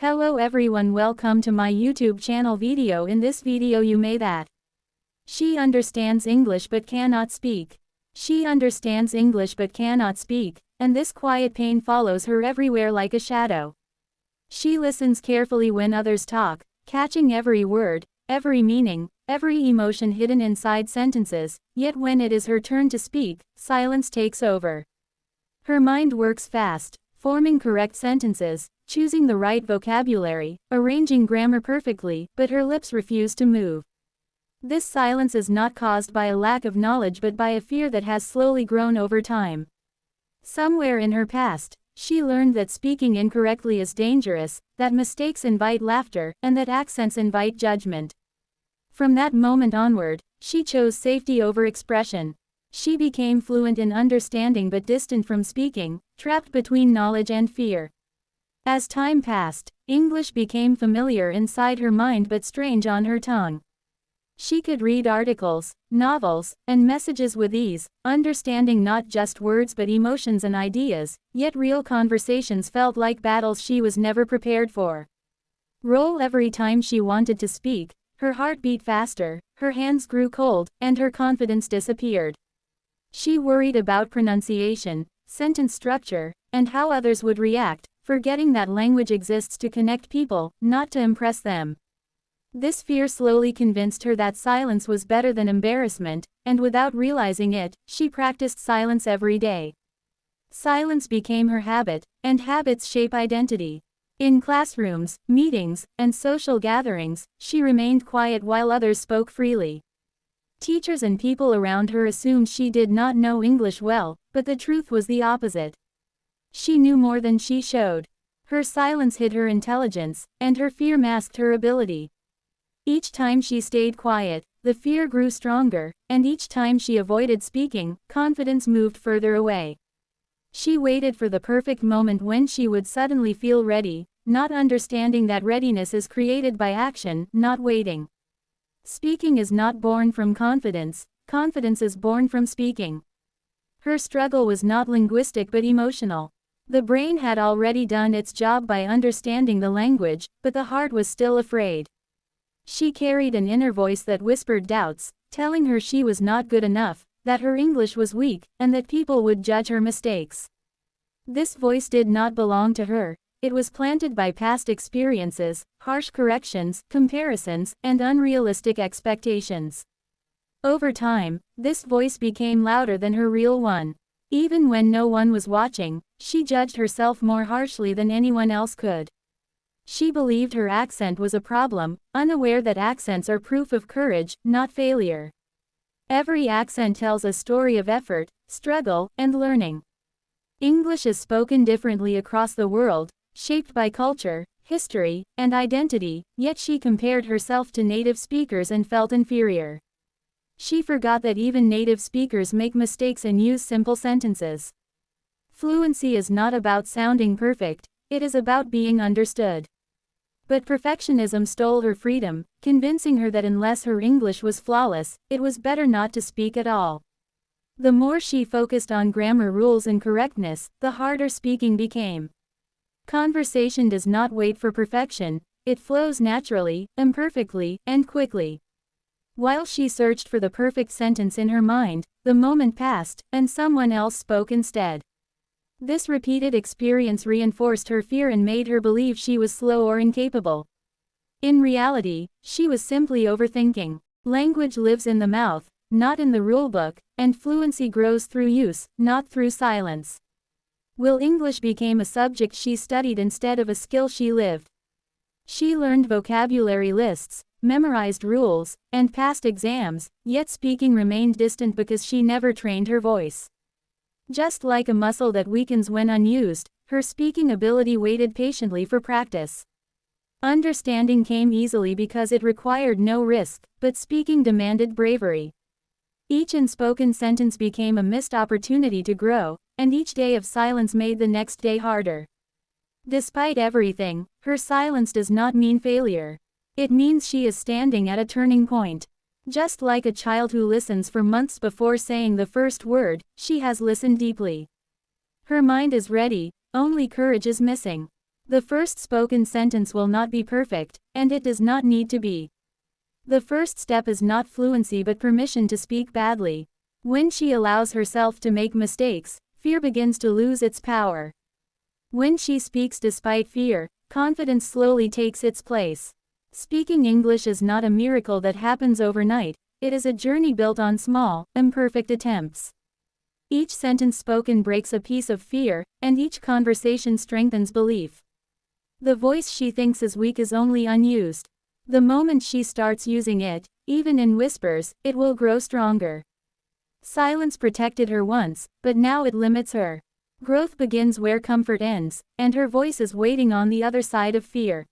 Hello everyone, welcome to my YouTube channel video. In this video you may that she understands English but cannot speak. She understands English but cannot speak, and this quiet pain follows her everywhere like a shadow. She listens carefully when others talk, catching every word, every meaning, every emotion hidden inside sentences, yet when it is her turn to speak, silence takes over. Her mind works fast, forming correct sentences, choosing the right vocabulary, arranging grammar perfectly, but her lips refuse to move. This silence is not caused by a lack of knowledge but by a fear that has slowly grown over time. Somewhere in her past, she learned that speaking incorrectly is dangerous, that mistakes invite laughter, and that accents invite judgment. From that moment onward, she chose safety over expression. She became fluent in understanding but distant from speaking, trapped between knowledge and fear. As time passed, English became familiar inside her mind but strange on her tongue. She could read articles, novels, and messages with ease, understanding not just words but emotions and ideas, yet real conversations felt like battles she was never prepared for. Every time she wanted to speak, her heart beat faster, her hands grew cold, and her confidence disappeared. She worried about pronunciation, sentence structure, and how others would react, forgetting that language exists to connect people, not to impress them. This fear slowly convinced her that silence was better than embarrassment, and without realizing it, she practiced silence every day. Silence became her habit, and habits shape identity. In classrooms, meetings, and social gatherings, she remained quiet while others spoke freely. Teachers and people around her assumed she did not know English well, but the truth was the opposite. She knew more than she showed. Her silence hid her intelligence, and her fear masked her ability. Each time she stayed quiet, the fear grew stronger, and each time she avoided speaking, confidence moved further away. She waited for the perfect moment when she would suddenly feel ready, not understanding that readiness is created by action, not waiting. Speaking is not born from confidence, confidence is born from speaking. Her struggle was not linguistic but emotional. The brain had already done its job by understanding the language, but the heart was still afraid. She carried an inner voice that whispered doubts, telling her she was not good enough, that her English was weak, and that people would judge her mistakes. This voice did not belong to her. It was planted by past experiences, harsh corrections, comparisons, and unrealistic expectations. Over time, this voice became louder than her real one. Even when no one was watching, she judged herself more harshly than anyone else could. She believed her accent was a problem, unaware that accents are proof of courage, not failure. Every accent tells a story of effort, struggle, and learning. English is spoken differently across the world, shaped by culture, history, and identity, yet she compared herself to native speakers and felt inferior. She forgot that even native speakers make mistakes and use simple sentences. Fluency is not about sounding perfect, it is about being understood. But perfectionism stole her freedom, convincing her that unless her English was flawless, it was better not to speak at all. The more she focused on grammar rules and correctness, the harder speaking became. Conversation does not wait for perfection, it flows naturally, imperfectly, and quickly. While she searched for the perfect sentence in her mind, the moment passed, and someone else spoke instead. This repeated experience reinforced her fear and made her believe she was slow or incapable. In reality, she was simply overthinking. Language lives in the mouth, not in the rulebook, and fluency grows through use, not through silence. Will English became a subject she studied instead of a skill she lived. She learned vocabulary lists, memorized rules, and passed exams, yet speaking remained distant because she never trained her voice. Just like a muscle that weakens when unused, her speaking ability waited patiently for practice. Understanding came easily because it required no risk, but speaking demanded bravery. Each unspoken sentence became a missed opportunity to grow, and each day of silence made the next day harder. Despite everything, her silence does not mean failure. It means she is standing at a turning point. Just like a child who listens for months before saying the first word, she has listened deeply. Her mind is ready, only courage is missing. The first spoken sentence will not be perfect, and it does not need to be. The first step is not fluency but permission to speak badly. When she allows herself to make mistakes, fear begins to lose its power. When she speaks despite fear, confidence slowly takes its place. Speaking English is not a miracle that happens overnight, it is a journey built on small, imperfect attempts. Each sentence spoken breaks a piece of fear, and each conversation strengthens belief. The voice she thinks is weak is only unused. The moment she starts using it, even in whispers, it will grow stronger. Silence protected her once, but now it limits her. Growth begins where comfort ends, and her voice is waiting on the other side of fear.